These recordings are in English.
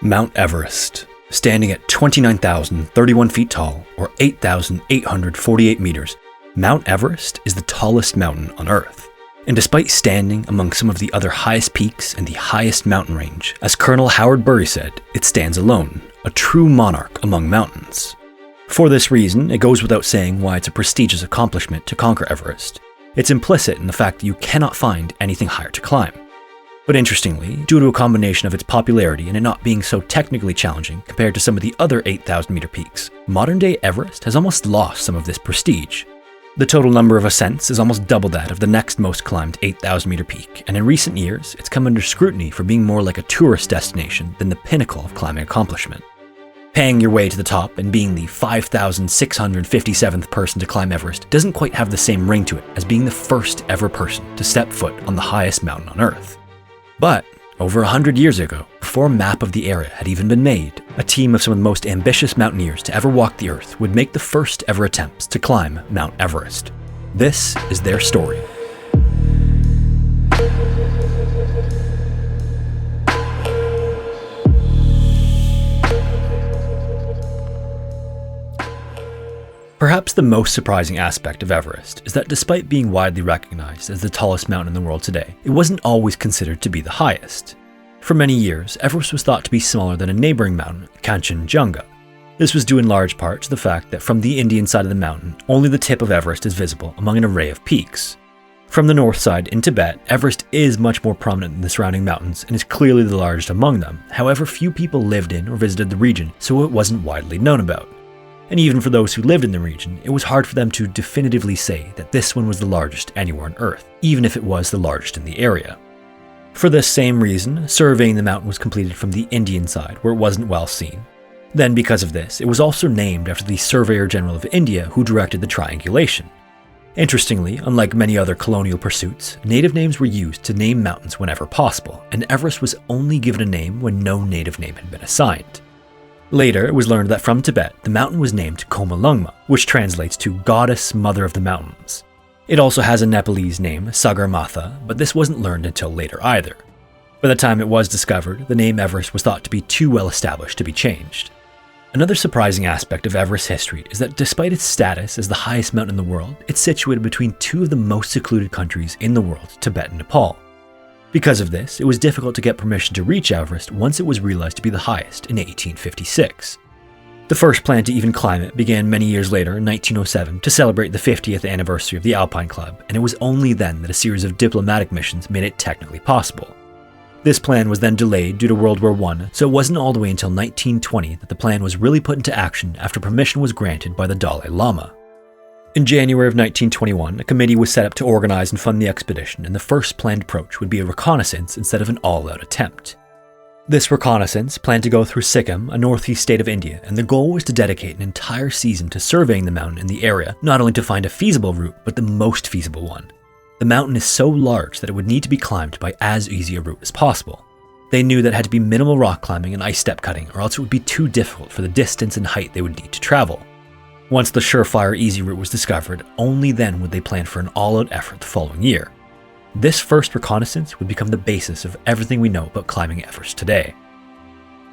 Mount Everest, standing at 29,031 feet tall, or 8,848 meters, Mount Everest is the tallest mountain on Earth. And despite standing among some of the other highest peaks and the highest mountain range, as Colonel Howard Bury said, it stands alone, a true monarch among mountains. For this reason, it goes without saying why it's a prestigious accomplishment to conquer Everest. It's implicit in the fact that you cannot find anything higher to climb. But interestingly, due to a combination of its popularity and it not being so technically challenging compared to some of the other 8,000 meter peaks, modern-day Everest has almost lost some of this prestige. The total number of ascents is almost double that of the next most climbed 8,000 meter peak, and in recent years, it's come under scrutiny for being more like a tourist destination than the pinnacle of climbing accomplishment. Paying your way to the top and being the 5,657th person to climb Everest doesn't quite have the same ring to it as being the first ever person to step foot on the highest mountain on Earth. But over 100 years ago, before a map of the area had even been made, a team of some of the most ambitious mountaineers to ever walk the Earth would make the first ever attempts to climb Mount Everest. This is their story. Perhaps the most surprising aspect of Everest is that despite being widely recognized as the tallest mountain in the world today, it wasn't always considered to be the highest. For many years, Everest was thought to be smaller than a neighboring mountain, Kanchenjunga. This was due in large part to the fact that from the Indian side of the mountain, only the tip of Everest is visible among an array of peaks. From the north side in Tibet, Everest is much more prominent than the surrounding mountains and is clearly the largest among them. However, few people lived in or visited the region, so it wasn't widely known about. And even for those who lived in the region, it was hard for them to definitively say that this one was the largest anywhere on Earth, even if it was the largest in the area. For this same reason, surveying the mountain was completed from the Indian side, where it wasn't well seen. Then, because of this, it was also named after the Surveyor General of India who directed the triangulation. Interestingly, unlike many other colonial pursuits, native names were used to name mountains whenever possible, and Everest was only given a name when no native name had been assigned. Later, it was learned that from Tibet, the mountain was named Komalungma, which translates to Goddess Mother of the Mountains. It also has a Nepalese name, Sagarmatha, but this wasn't learned until later either. By the time it was discovered, the name Everest was thought to be too well established to be changed. Another surprising aspect of Everest's history is that despite its status as the highest mountain in the world, it's situated between two of the most secluded countries in the world, Tibet and Nepal. Because of this, it was difficult to get permission to reach Everest once it was realized to be the highest in 1856. The first plan to even climb it began many years later in 1907 to celebrate the 50th anniversary of the Alpine Club, and it was only then that a series of diplomatic missions made it technically possible. This plan was then delayed due to World War I, so it wasn't all the way until 1920 that the plan was really put into action after permission was granted by the Dalai Lama. In January of 1921, a committee was set up to organize and fund the expedition, and the first planned approach would be a reconnaissance instead of an all-out attempt. This reconnaissance planned to go through Sikkim, a northeast state of India, and the goal was to dedicate an entire season to surveying the mountain in the area, not only to find a feasible route, but the most feasible one. The mountain is so large that it would need to be climbed by as easy a route as possible. They knew that it had to be minimal rock climbing and ice step cutting, or else it would be too difficult for the distance and height they would need to travel. Once the surefire easy route was discovered, only then would they plan for an all-out effort the following year. This first reconnaissance would become the basis of everything we know about climbing Everest today.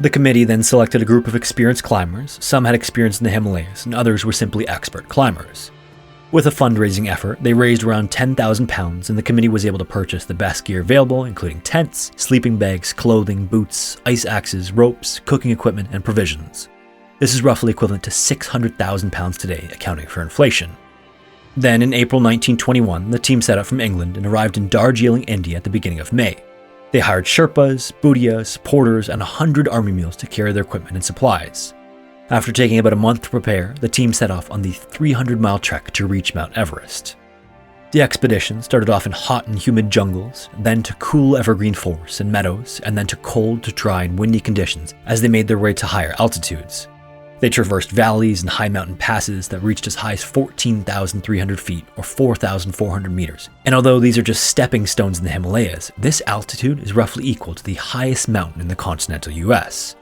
The committee then selected a group of experienced climbers. Some had experience in the Himalayas, and others were simply expert climbers. With a fundraising effort, they raised around £10,000, and the committee was able to purchase the best gear available, including tents, sleeping bags, clothing, boots, ice axes, ropes, cooking equipment, and provisions. This is roughly equivalent to £600,000 today, accounting for inflation. Then, in April 1921, the team set out from England and arrived in Darjeeling, India at the beginning of May. They hired Sherpas, Bhudias, porters, and 100 army mules to carry their equipment and supplies. After taking about a month to prepare, the team set off on the 300-mile trek to reach Mount Everest. The expedition started off in hot and humid jungles, then to cool evergreen forests and meadows, and then to cold, dry, and windy conditions as they made their way to higher altitudes. They traversed valleys and high mountain passes that reached as high as 14,300 feet or 4,400 meters. And although these are just stepping stones in the Himalayas, this altitude is roughly equal to the highest mountain in the continental US.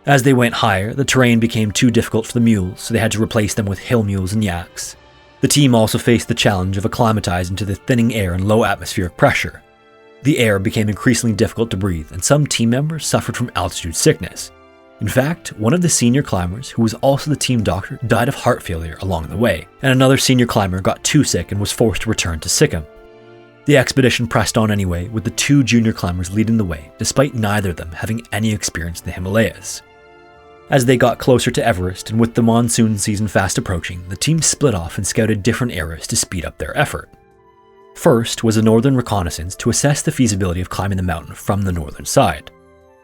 As they went higher, the terrain became too difficult for the mules, so they had to replace them with hill mules and yaks. The team also faced the challenge of acclimatizing to the thinning air and low atmospheric pressure. The air became increasingly difficult to breathe, and some team members suffered from altitude sickness. In fact, one of the senior climbers, who was also the team doctor, died of heart failure along the way, and another senior climber got too sick and was forced to return to Sikkim. The expedition pressed on anyway, with the two junior climbers leading the way, despite neither of them having any experience in the Himalayas. As they got closer to Everest, and with the monsoon season fast approaching, the team split off and scouted different areas to speed up their effort. First was a northern reconnaissance to assess the feasibility of climbing the mountain from the northern side.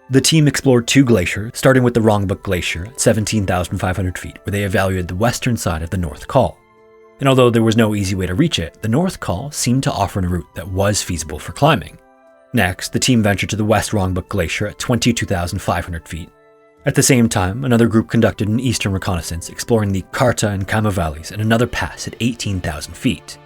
The team explored two glaciers, starting with the Rongbuk Glacier at 17,500 feet, where they evaluated the western side of the North Col. And although there was no easy way to reach it, the North Col seemed to offer a route that was feasible for climbing. Next, the team ventured to the West Rongbuk Glacier at 22,500 feet. At the same time, another group conducted an eastern reconnaissance, exploring the Karta and Kama valleys and another pass at 18,000 feet.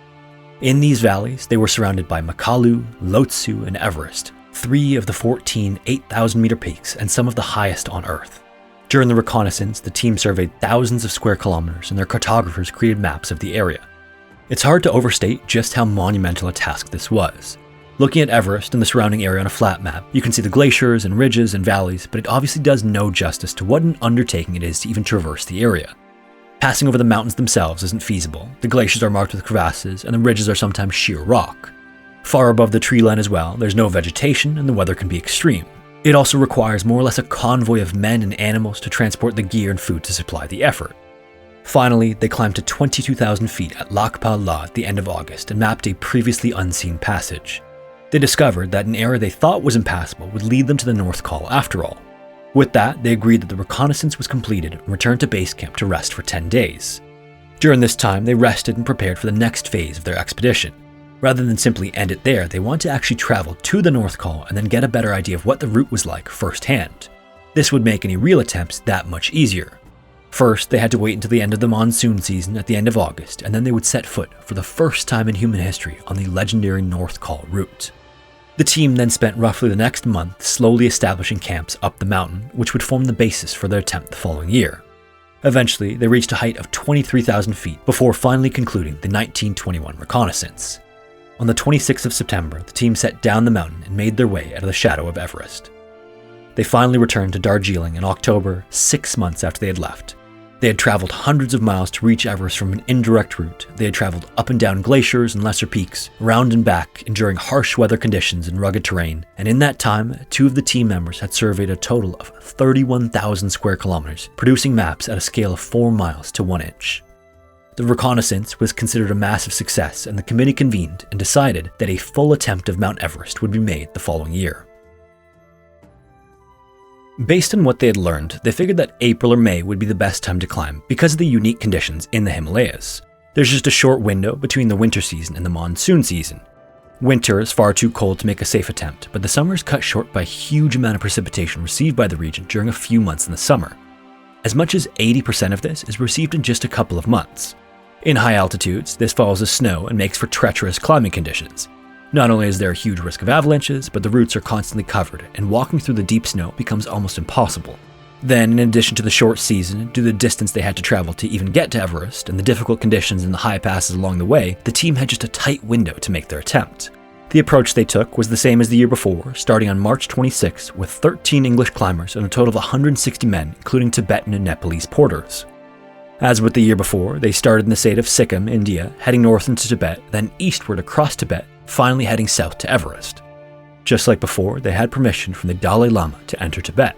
In these valleys, they were surrounded by Makalu, Lhotse, and Everest, 3 of the 14 8,000-meter peaks and some of the highest on Earth. During the reconnaissance, the team surveyed thousands of square kilometers and their cartographers created maps of the area. It's hard to overstate just how monumental a task this was. Looking at Everest and the surrounding area on a flat map, you can see the glaciers and ridges and valleys, but it obviously does no justice to what an undertaking it is to even traverse the area. Passing over the mountains themselves isn't feasible. The glaciers are marked with crevasses, and the ridges are sometimes sheer rock. Far above the tree line as well, there's no vegetation and the weather can be extreme. It also requires more or less a convoy of men and animals to transport the gear and food to supply the effort. Finally, they climbed to 22,000 feet at Lakpa La at the end of August and mapped a previously unseen passage. They discovered that an area they thought was impassable would lead them to the North Col after all. With that, they agreed that the reconnaissance was completed and returned to base camp to rest for 10 days. During this time, they rested and prepared for the next phase of their expedition. Rather than simply end it there, they wanted to actually travel to the North Col and then get a better idea of what the route was like firsthand. This would make any real attempts that much easier. First, they had to wait until the end of the monsoon season at the end of August, and then they would set foot for the first time in human history on the legendary North Col route. The team then spent roughly the next month slowly establishing camps up the mountain, which would form the basis for their attempt the following year. Eventually, they reached a height of 23,000 feet before finally concluding the 1921 reconnaissance. On the 26th of September, the team set down the mountain and made their way out of the shadow of Everest. They finally returned to Darjeeling in October, 6 months after they had left. They had traveled hundreds of miles to reach Everest from an indirect route. They had traveled up and down glaciers and lesser peaks, around and back, enduring harsh weather conditions and rugged terrain. And in that time, 2 of the team members had surveyed a total of 31,000 square kilometers, producing maps at a scale of 4 miles to 1 inch. The reconnaissance was considered a massive success, and the committee convened and decided that a full attempt of Mount Everest would be made the following year. Based on what they had learned, they figured that April or May would be the best time to climb because of the unique conditions in the Himalayas. There's just a short window between the winter season and the monsoon season. Winter is far too cold to make a safe attempt, but the summer is cut short by a huge amount of precipitation received by the region during a few months in the summer. As much as 80% of this is received in just a couple of months. In high altitudes, this falls as snow and makes for treacherous climbing conditions. Not only is there a huge risk of avalanches, but the routes are constantly covered, and walking through the deep snow becomes almost impossible. Then, in addition to the short season, due to the distance they had to travel to even get to Everest, and the difficult conditions in the high passes along the way, the team had just a tight window to make their attempt. The approach they took was the same as the year before, starting on March 26 with 13 English climbers and a total of 160 men, including Tibetan and Nepalese porters. As with the year before, they started in the state of Sikkim, India, heading north into Tibet, then eastward across Tibet, finally heading south to Everest. Just like before, they had permission from the Dalai Lama to enter Tibet.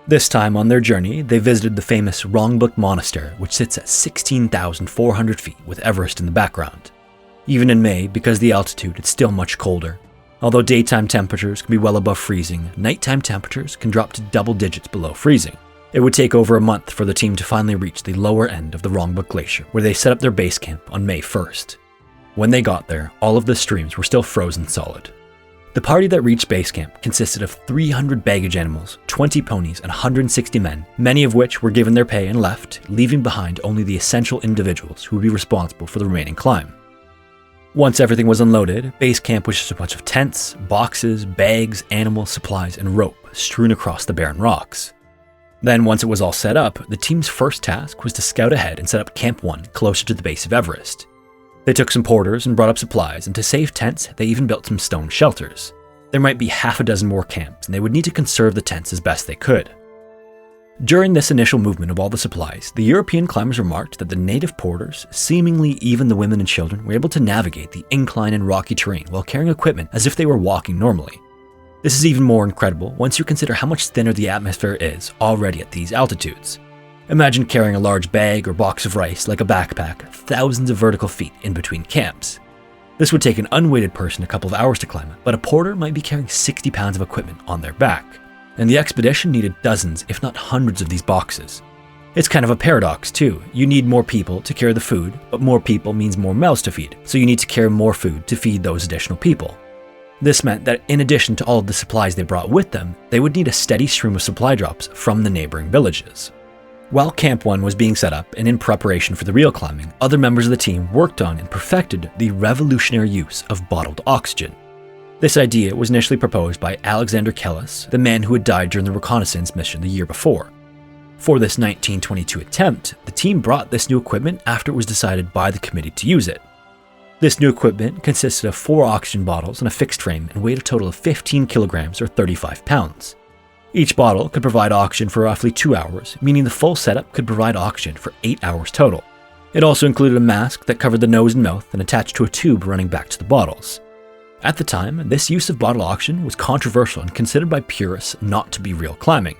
This time on their journey, they visited the famous Rongbuk Monastery, which sits at 16,400 feet with Everest in the background. Even in May, because of the altitude, it's still much colder. Although daytime temperatures can be well above freezing, nighttime temperatures can drop to double digits below freezing. It would take over a month for the team to finally reach the lower end of the Rongbuk Glacier, where they set up their base camp on May 1st. When they got there, all of the streams were still frozen solid. The party that reached base camp consisted of 300 baggage animals, 20 ponies, and 160 men, many of which were given their pay and left, leaving behind only the essential individuals who would be responsible for the remaining climb. Once everything was unloaded, base camp was just a bunch of tents, boxes, bags, animals, supplies, and rope strewn across the barren rocks. Then, once it was all set up, the team's first task was to scout ahead and set up Camp 1 closer to the base of Everest. They took some porters and brought up supplies, and to save tents, they even built some stone shelters. There might be half a dozen more camps, and they would need to conserve the tents as best they could. During this initial movement of all the supplies, the European climbers remarked that the native porters, seemingly even the women and children, were able to navigate the incline and rocky terrain while carrying equipment as if they were walking normally. This is even more incredible once you consider how much thinner the atmosphere is already at these altitudes. Imagine carrying a large bag or box of rice like a backpack thousands of vertical feet in between camps. This would take an unweighted person a couple of hours to climb it, but a porter might be carrying 60 pounds of equipment on their back. And the expedition needed dozens, if not hundreds of these boxes. It's kind of a paradox too. You need more people to carry the food, but more people means more mouths to feed, so you need to carry more food to feed those additional people. This meant that in addition to all of the supplies they brought with them, they would need a steady stream of supply drops from the neighboring villages. While Camp 1 was being set up and in preparation for the real climbing, other members of the team worked on and perfected the revolutionary use of bottled oxygen. This idea was initially proposed by Alexander Kellis, the man who had died during the reconnaissance mission the year before. For this 1922 attempt, the team brought this new equipment after it was decided by the committee to use it. This new equipment consisted of 4 oxygen bottles on a fixed frame and weighed a total of 15 kilograms or 35 pounds. Each bottle could provide oxygen for roughly 2 hours, meaning the full setup could provide oxygen for 8 hours total. It also included a mask that covered the nose and mouth and attached to a tube running back to the bottles. At the time, this use of bottled oxygen was controversial and considered by purists not to be real climbing.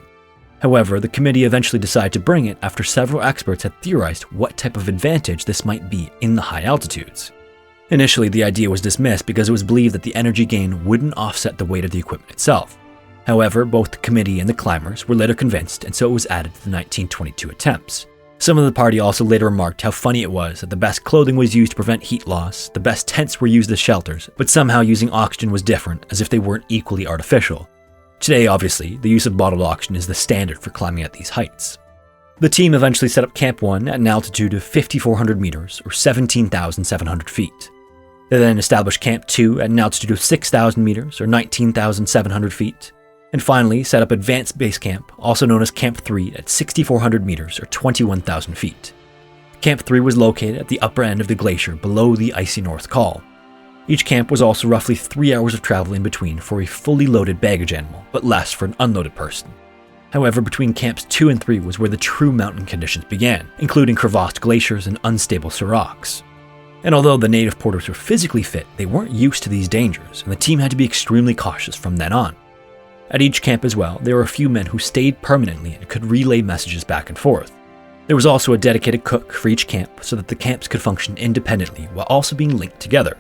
However, the committee eventually decided to bring it after several experts had theorized what type of advantage this might be in the high altitudes. Initially, the idea was dismissed because it was believed that the energy gain wouldn't offset the weight of the equipment itself. However, both the committee and the climbers were later convinced, and so it was added to the 1922 attempts. Some of the party also later remarked how funny it was that the best clothing was used to prevent heat loss, the best tents were used as shelters, but somehow using oxygen was different, as if they weren't equally artificial. Today, obviously, the use of bottled oxygen is the standard for climbing at these heights. The team eventually set up Camp 1 at an altitude of 5,400 meters, or 17,700 feet. They then established Camp 2 at an altitude of 6,000 meters, or 19,700 feet. And finally set up Advanced Base Camp, also known as Camp 3, at 6,400 meters or 21,000 feet. Camp 3 was located at the upper end of the glacier below the icy North Col. Each camp was also roughly 3 hours of travel in between for a fully loaded baggage animal, but less for an unloaded person. However, between Camps 2 and 3 was where the true mountain conditions began, including crevassed glaciers and unstable seracs. And although the native porters were physically fit, they weren't used to these dangers, and the team had to be extremely cautious from then on. At each camp as well, there were a few men who stayed permanently and could relay messages back and forth. There was also a dedicated cook for each camp so that the camps could function independently while also being linked together.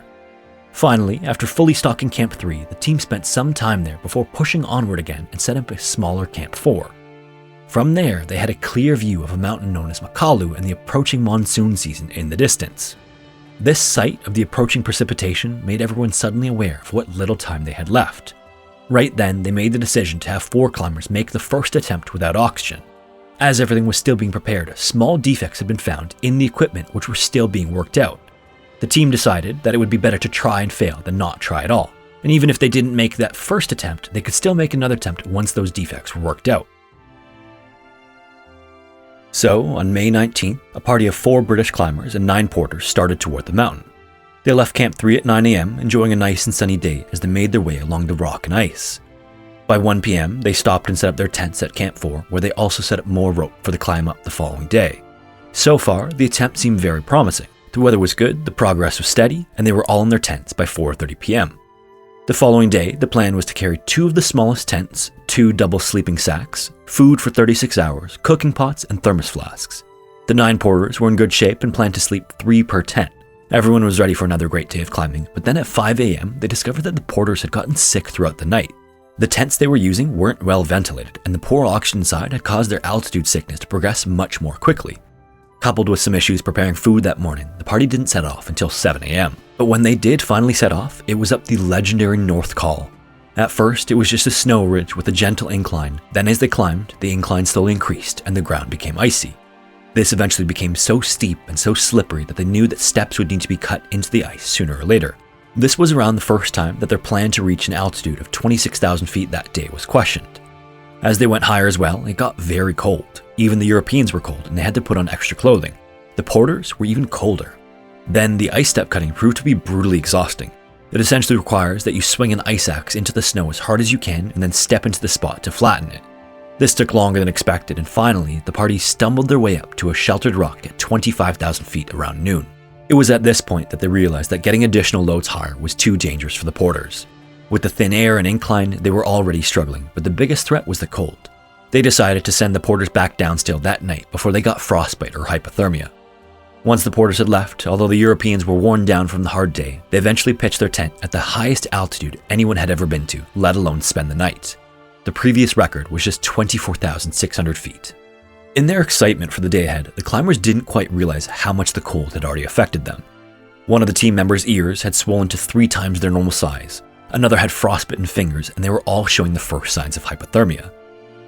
Finally, after fully stocking Camp 3, the team spent some time there before pushing onward again and set up a smaller Camp 4. From there, they had a clear view of a mountain known as Makalu and the approaching monsoon season in the distance. This sight of the approaching precipitation made everyone suddenly aware of what little time they had left. Right then, they made the decision to have 4 climbers make the first attempt without oxygen. As everything was still being prepared, small defects had been found in the equipment which were still being worked out. The team decided that it would be better to try and fail than not try at all, and even if they didn't make that first attempt, they could still make another attempt once those defects were worked out. So, on May 19th, a party of 4 British climbers and 9 porters started toward the mountain. They left Camp 3 at 9 a.m., enjoying a nice and sunny day as they made their way along the rock and ice. By 1 p.m., they stopped and set up their tents at Camp 4, where they also set up more rope for the climb up the following day. So far, the attempt seemed very promising. The weather was good, the progress was steady, and they were all in their tents by 4:30 p.m. The following day, the plan was to carry 2 of the smallest tents, 2 double sleeping sacks, food for 36 hours, cooking pots, and thermos flasks. The 9 porters were in good shape and planned to sleep 3 per tent. Everyone was ready for another great day of climbing, but then at 5 a.m., they discovered that the porters had gotten sick throughout the night. The tents they were using weren't well ventilated, and the poor oxygen inside had caused their altitude sickness to progress much more quickly. Coupled with some issues preparing food that morning, the party didn't set off until 7 a.m. But when they did finally set off, it was up the legendary North Col. At first, it was just a snow ridge with a gentle incline. Then as they climbed, the incline slowly increased and the ground became icy. This eventually became so steep and so slippery that they knew that steps would need to be cut into the ice sooner or later. This was around the first time that their plan to reach an altitude of 26,000 feet that day was questioned. As they went higher as well, it got very cold. Even the Europeans were cold and they had to put on extra clothing. The porters were even colder. Then the ice step cutting proved to be brutally exhausting. It essentially requires that you swing an ice axe into the snow as hard as you can and then step into the spot to flatten it. This took longer than expected, and finally, the party stumbled their way up to a sheltered rock at 25,000 feet around noon. It was at this point that they realized that getting additional loads higher was too dangerous for the porters. With the thin air and incline, they were already struggling, but the biggest threat was the cold. They decided to send the porters back down still that night before they got frostbite or hypothermia. Once the porters had left, although the Europeans were worn down from the hard day, they eventually pitched their tent at the highest altitude anyone had ever been to, let alone spend the night. The previous record was just 24,600 feet. In their excitement for the day ahead, the climbers didn't quite realize how much the cold had already affected them. One of the team members' ears had swollen to 3 times their normal size, another had frostbitten fingers, and they were all showing the first signs of hypothermia.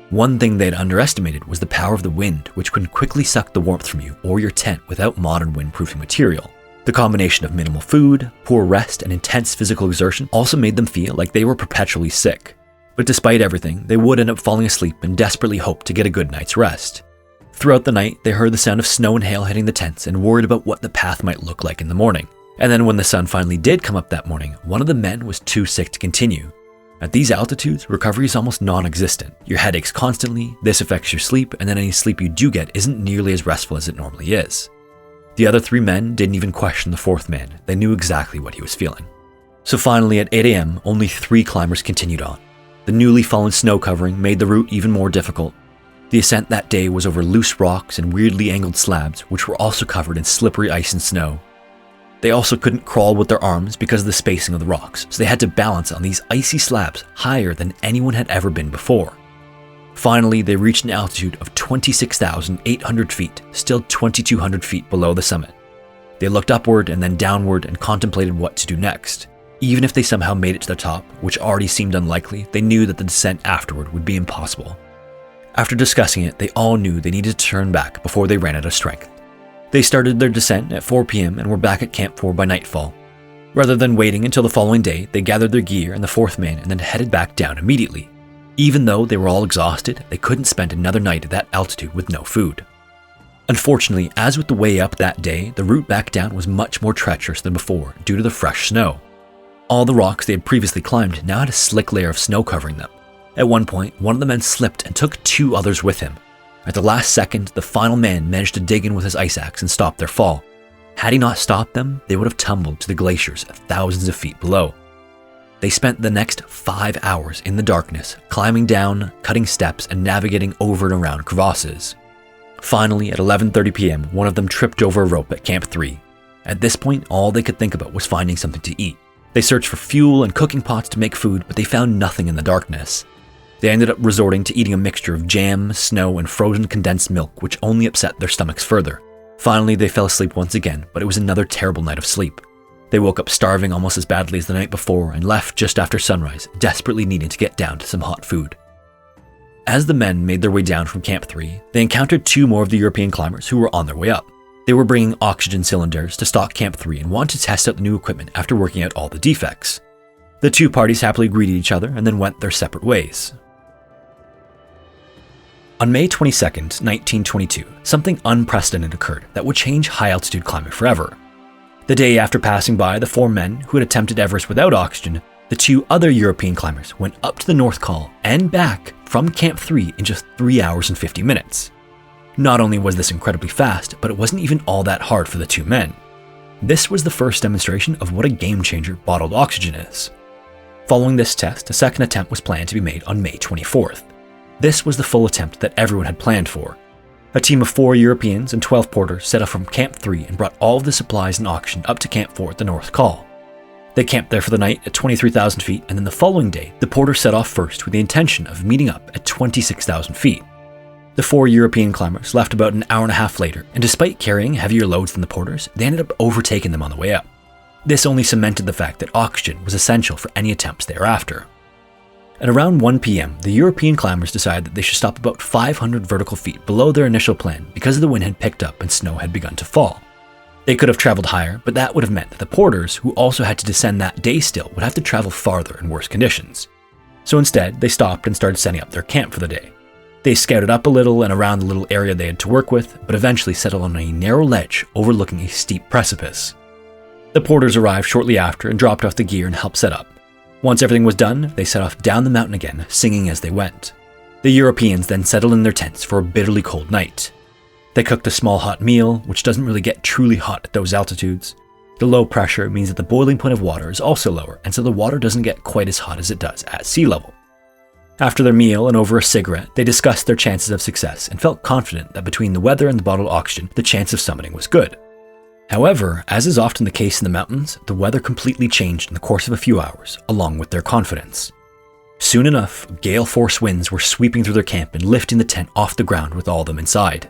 One thing they had underestimated was the power of the wind, which could quickly suck the warmth from you or your tent without modern windproofing material. The combination of minimal food, poor rest, and intense physical exertion also made them feel like they were perpetually sick. But despite everything, they would end up falling asleep and desperately hoped to get a good night's rest. Throughout the night, they heard the sound of snow and hail hitting the tents and worried about what the path might look like in the morning. And then when the sun finally did come up that morning, one of the men was too sick to continue. At these altitudes, recovery is almost non-existent. Your head aches constantly, this affects your sleep, and then any sleep you do get isn't nearly as restful as it normally is. The other 3 men didn't even question the 4th man. They knew exactly what he was feeling. So finally at 8 a.m., only 3 climbers continued on. The newly fallen snow covering made the route even more difficult. The ascent that day was over loose rocks and weirdly angled slabs, which were also covered in slippery ice and snow. They also couldn't crawl with their arms because of the spacing of the rocks, so they had to balance on these icy slabs higher than anyone had ever been before. Finally, they reached an altitude of 26,800 feet, still 2,200 feet below the summit. They looked upward and then downward and contemplated what to do next. Even if they somehow made it to the top, which already seemed unlikely, they knew that the descent afterward would be impossible. After discussing it, they all knew they needed to turn back before they ran out of strength. They started their descent at 4 p.m. and were back at Camp 4 by nightfall. Rather than waiting until the following day, they gathered their gear and the 4th man and then headed back down immediately. Even though they were all exhausted, they couldn't spend another night at that altitude with no food. Unfortunately, as with the way up that day, the route back down was much more treacherous than before due to the fresh snow. All the rocks they had previously climbed now had a slick layer of snow covering them. At one point, one of the men slipped and took 2 others with him. At the last second, the final man managed to dig in with his ice axe and stop their fall. Had he not stopped them, they would have tumbled to the glaciers thousands of feet below. They spent the next 5 hours in the darkness, climbing down, cutting steps, and navigating over and around crevasses. Finally, at 11:30 p.m., one of them tripped over a rope at Camp 3. At this point, all they could think about was finding something to eat. They searched for fuel and cooking pots to make food, but they found nothing in the darkness. They ended up resorting to eating a mixture of jam, snow, and frozen condensed milk, which only upset their stomachs further. Finally, they fell asleep once again, but it was another terrible night of sleep. They woke up starving almost as badly as the night before and left just after sunrise, desperately needing to get down to some hot food. As the men made their way down from Camp 3, they encountered 2 more of the European climbers who were on their way up. They were bringing oxygen cylinders to stock Camp 3 and wanted to test out the new equipment after working out all the defects. The 2 parties happily greeted each other and then went their separate ways. On May 22, 1922, something unprecedented occurred that would change high-altitude climbing forever. The day after passing by the 4 men who had attempted Everest without oxygen, the 2 other European climbers went up to the North Col and back from Camp 3 in just 3 hours and 50 minutes. Not only was this incredibly fast, but it wasn't even all that hard for the 2 men. This was the first demonstration of what a game-changer bottled oxygen is. Following this test, a second attempt was planned to be made on May 24th. This was the full attempt that everyone had planned for. A team of 4 Europeans and 12 porters set off from Camp 3 and brought all of the supplies and oxygen up to Camp 4 at the North Col. They camped there for the night at 23,000 feet, and then the following day, the porters set off first with the intention of meeting up at 26,000 feet. The 4 European climbers left about an hour and a half later, and despite carrying heavier loads than the porters, they ended up overtaking them on the way up. This only cemented the fact that oxygen was essential for any attempts thereafter. At around 1 p.m., the European climbers decided that they should stop about 500 vertical feet below their initial plan because the wind had picked up and snow had begun to fall. They could have traveled higher, but that would have meant that the porters, who also had to descend that day still, would have to travel farther in worse conditions. So instead, they stopped and started setting up their camp for the day. They scouted up a little and around the little area they had to work with, but eventually settled on a narrow ledge overlooking a steep precipice. The porters arrived shortly after and dropped off the gear and helped set up. Once everything was done, they set off down the mountain again, singing as they went. The Europeans then settled in their tents for a bitterly cold night. They cooked a small hot meal, which doesn't really get truly hot at those altitudes. The low pressure means that the boiling point of water is also lower, and so the water doesn't get quite as hot as it does at sea level. After their meal and over a cigarette, they discussed their chances of success and felt confident that between the weather and the bottled oxygen, the chance of summiting was good. However, as is often the case in the mountains, the weather completely changed in the course of a few hours, along with their confidence. Soon enough, gale-force winds were sweeping through their camp and lifting the tent off the ground with all of them inside.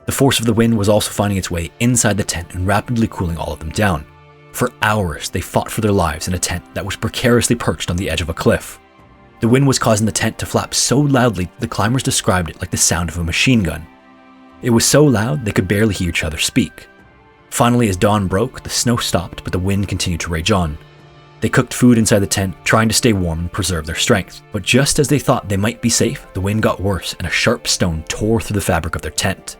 The force of the wind was also finding its way inside the tent and rapidly cooling all of them down. For hours, they fought for their lives in a tent that was precariously perched on the edge of a cliff. The wind was causing the tent to flap so loudly that the climbers described it like the sound of a machine gun. It was so loud they could barely hear each other speak. Finally, as dawn broke, the snow stopped, but the wind continued to rage on. They cooked food inside the tent, trying to stay warm and preserve their strength. But just as they thought they might be safe, the wind got worse and a sharp stone tore through the fabric of their tent.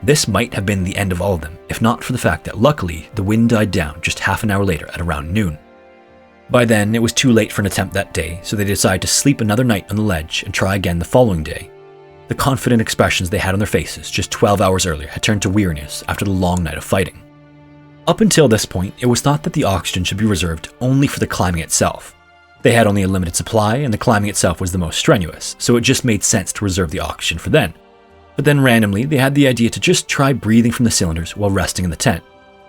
This might have been the end of all of them, if not for the fact that luckily, the wind died down just half an hour later at around noon. By then, it was too late for an attempt that day, so they decided to sleep another night on the ledge and try again the following day. The confident expressions they had on their faces just 12 hours earlier had turned to weariness after the long night of fighting. Up until this point, it was thought that the oxygen should be reserved only for the climbing itself. They had only a limited supply, and the climbing itself was the most strenuous, so it just made sense to reserve the oxygen for then. But then randomly, they had the idea to just try breathing from the cylinders while resting in the tent.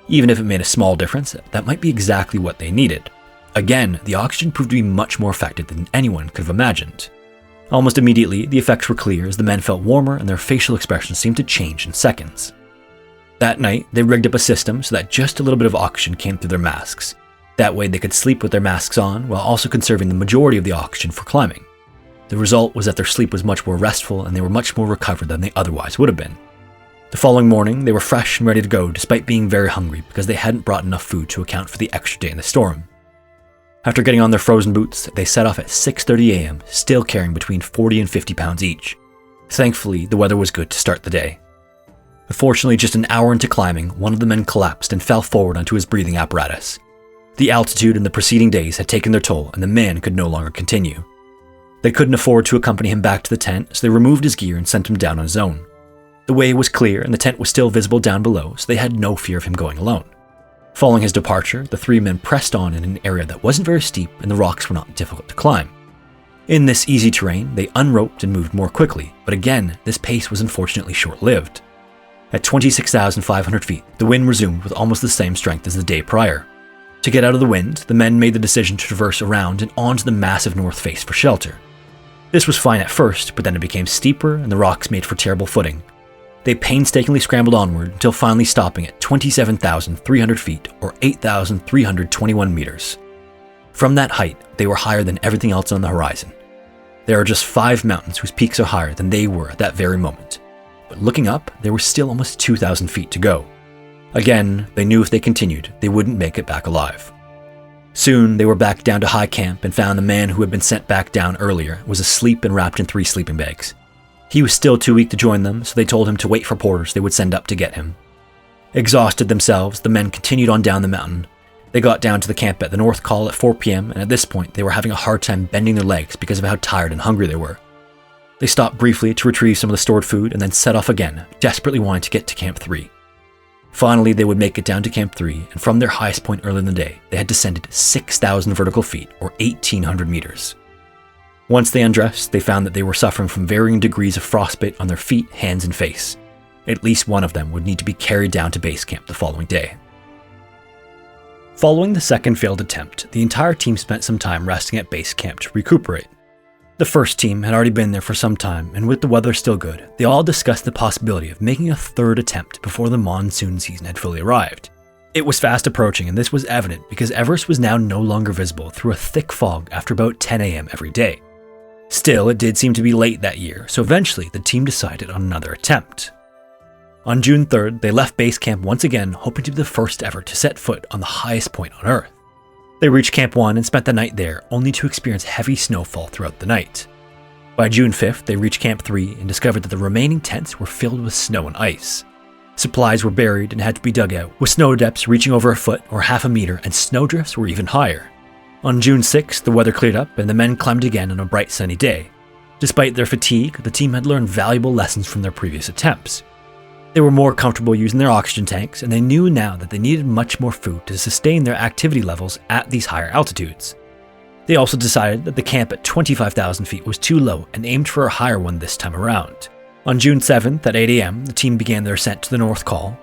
Even if it made a small difference, that might be exactly what they needed. Again, the oxygen proved to be much more effective than anyone could have imagined. Almost immediately, the effects were clear as the men felt warmer and their facial expressions seemed to change in seconds. That night, they rigged up a system so that just a little bit of oxygen came through their masks. That way they could sleep with their masks on while also conserving the majority of the oxygen for climbing. The result was that their sleep was much more restful and they were much more recovered than they otherwise would have been. The following morning, they were fresh and ready to go despite being very hungry because they hadn't brought enough food to account for the extra day in the storm. After getting on their frozen boots, they set off at 6:30 a.m., still carrying between 40 and 50 pounds each. Thankfully, the weather was good to start the day. Unfortunately, just an hour into climbing, one of the men collapsed and fell forward onto his breathing apparatus. The altitude in the preceding days had taken their toll and the man could no longer continue. They couldn't afford to accompany him back to the tent, so they removed his gear and sent him down on his own. The way was clear and the tent was still visible down below, so they had no fear of him going alone. Following his departure, the three men pressed on in an area that wasn't very steep and the rocks were not difficult to climb. In this easy terrain, they unroped and moved more quickly, but again, this pace was unfortunately short-lived. At 26,500 feet, the wind resumed with almost the same strength as the day prior. To get out of the wind, the men made the decision to traverse around and onto the massive north face for shelter. This was fine at first, but then it became steeper and the rocks made for terrible footing. They painstakingly scrambled onward until finally stopping at 27,300 feet or 8,321 meters. From that height, they were higher than everything else on the horizon. There are just 5 mountains whose peaks are higher than they were at that very moment. But looking up, there were still almost 2,000 feet to go. Again, they knew if they continued, they wouldn't make it back alive. Soon, they were back down to high camp and found the man who had been sent back down earlier was asleep and wrapped in 3 sleeping bags. He was still too weak to join them, so they told him to wait for porters they would send up to get him. Exhausted themselves, the men continued on down the mountain. They got down to the camp at the North Col at 4 p.m, and at this point, they were having a hard time bending their legs because of how tired and hungry they were. They stopped briefly to retrieve some of the stored food and then set off again, desperately wanting to get to Camp 3. Finally, they would make it down to Camp 3, and from their highest point earlier in the day, they had descended 6,000 vertical feet, or 1,800 meters. Once they undressed, they found that they were suffering from varying degrees of frostbite on their feet, hands, and face. At least one of them would need to be carried down to base camp the following day. Following the second failed attempt, the entire team spent some time resting at base camp to recuperate. The first team had already been there for some time, and with the weather still good, they all discussed the possibility of making a third attempt before the monsoon season had fully arrived. It was fast approaching, and this was evident because Everest was now no longer visible through a thick fog after about 10 a.m. every day. Still, it did seem to be late that year, so eventually the team decided on another attempt. On June 3rd, they left base camp once again, hoping to be the first ever to set foot on the highest point on Earth. They reached Camp 1 and spent the night there, only to experience heavy snowfall throughout the night. By June 5th, they reached Camp 3 and discovered that the remaining tents were filled with snow and ice. Supplies were buried and had to be dug out, with snow depths reaching over a foot or half a meter, and snowdrifts were even higher. On June 6th, the weather cleared up and the men climbed again on a bright sunny day. Despite their fatigue, the team had learned valuable lessons from their previous attempts. They were more comfortable using their oxygen tanks, and they knew now that they needed much more food to sustain their activity levels at these higher altitudes. They also decided that the camp at 25,000 feet was too low and aimed for a higher one this time around. On June 7th at 8 a.m., the team began their ascent to the North Col.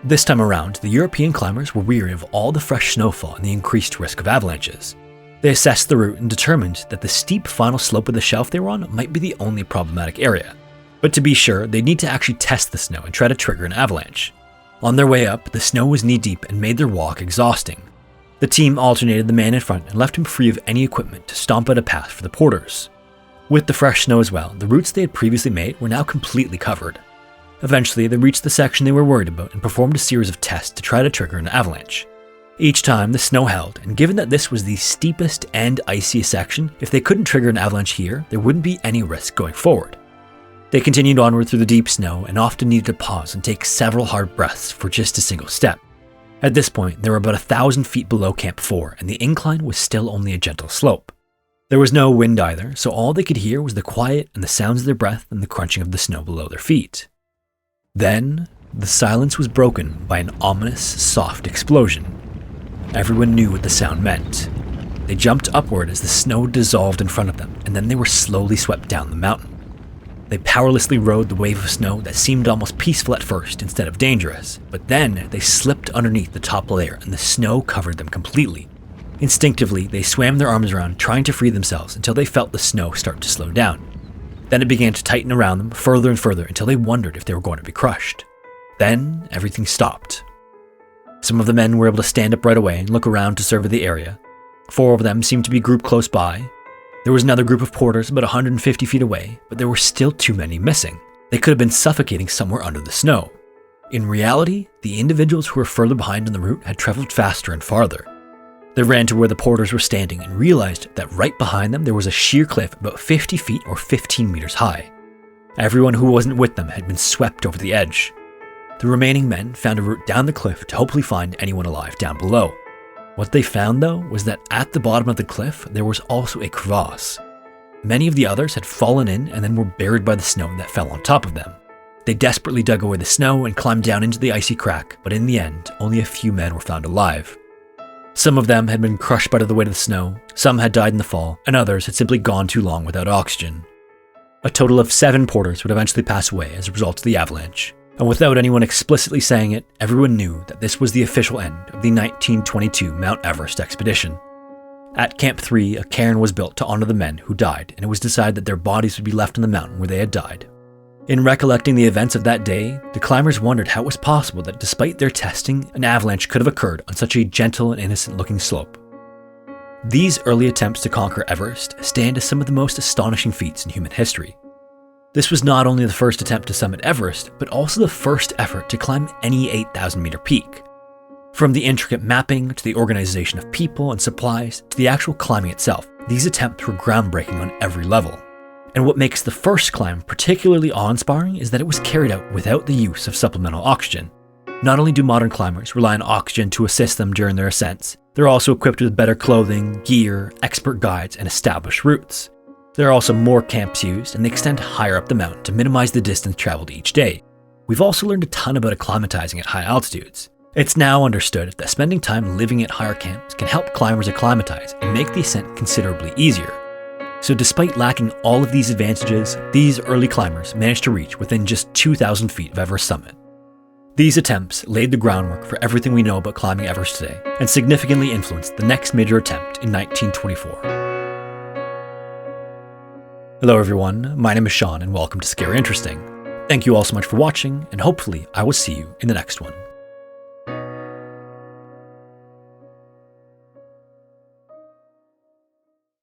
This time around, the European climbers were weary of all the fresh snowfall and the increased risk of avalanches. They assessed the route and determined that the steep final slope of the shelf they were on might be the only problematic area. But to be sure, they'd need to actually test the snow and try to trigger an avalanche. On their way up, the snow was knee-deep and made their walk exhausting. The team alternated the man in front and left him free of any equipment to stomp out a path for the porters. With the fresh snow as well, the routes they had previously made were now completely covered. Eventually, they reached the section they were worried about and performed a series of tests to try to trigger an avalanche. Each time, the snow held, and given that this was the steepest and iciest section, if they couldn't trigger an avalanche here, there wouldn't be any risk going forward. They continued onward through the deep snow and often needed to pause and take several hard breaths for just a single step. At this point, they were about 1,000 feet below Camp 4, and the incline was still only a gentle slope. There was no wind either, so all they could hear was the quiet and the sounds of their breath and the crunching of the snow below their feet. Then, the silence was broken by an ominous, soft explosion. Everyone knew what the sound meant. They jumped upward as the snow dissolved in front of them, and then they were slowly swept down the mountain. They powerlessly rode the wave of snow that seemed almost peaceful at first instead of dangerous, but then they slipped underneath the top layer and the snow covered them completely. Instinctively, they swam their arms around, trying to free themselves until they felt the snow start to slow down. Then it began to tighten around them further and further until they wondered if they were going to be crushed. Then everything stopped. Some of the men were able to stand up right away and look around to survey the area. 4 of them seemed to be grouped close by. There was another group of porters about 150 feet away, but there were still too many missing. They could have been suffocating somewhere under the snow. In reality, the individuals who were further behind on the route had traveled faster and farther. They ran to where the porters were standing and realized that right behind them there was a sheer cliff about 50 feet or 15 meters high. Everyone who wasn't with them had been swept over the edge. The remaining men found a route down the cliff to hopefully find anyone alive down below. What they found, though, was that at the bottom of the cliff, there was also a crevasse. Many of the others had fallen in and then were buried by the snow that fell on top of them. They desperately dug away the snow and climbed down into the icy crack, but in the end, only a few men were found alive. Some of them had been crushed by the weight of the snow, some had died in the fall, and others had simply gone too long without oxygen. A total of 7 porters would eventually pass away as a result of the avalanche. And without anyone explicitly saying it, everyone knew that this was the official end of the 1922 Mount Everest expedition. At Camp 3, a cairn was built to honor the men who died, and it was decided that their bodies would be left on the mountain where they had died. In recollecting the events of that day, the climbers wondered how it was possible that despite their testing, an avalanche could have occurred on such a gentle and innocent-looking slope. These early attempts to conquer Everest stand as some of the most astonishing feats in human history. This was not only the first attempt to summit Everest, but also the first effort to climb any 8,000-meter peak. From the intricate mapping, to the organization of people and supplies, to the actual climbing itself, these attempts were groundbreaking on every level. And what makes the first climb particularly awe-inspiring is that it was carried out without the use of supplemental oxygen. Not only do modern climbers rely on oxygen to assist them during their ascents, they're also equipped with better clothing, gear, expert guides, and established routes. There are also more camps used, and they extend higher up the mountain to minimize the distance traveled each day. We've also learned a ton about acclimatizing at high altitudes. It's now understood that spending time living at higher camps can help climbers acclimatize and make the ascent considerably easier. So despite lacking all of these advantages, these early climbers managed to reach within just 2,000 feet of Everest summit. These attempts laid the groundwork for everything we know about climbing Everest today, and significantly influenced the next major attempt in 1924. Hello everyone, my name is Sean and welcome to Scary Interesting. Thank you all so much for watching, and hopefully I will see you in the next one.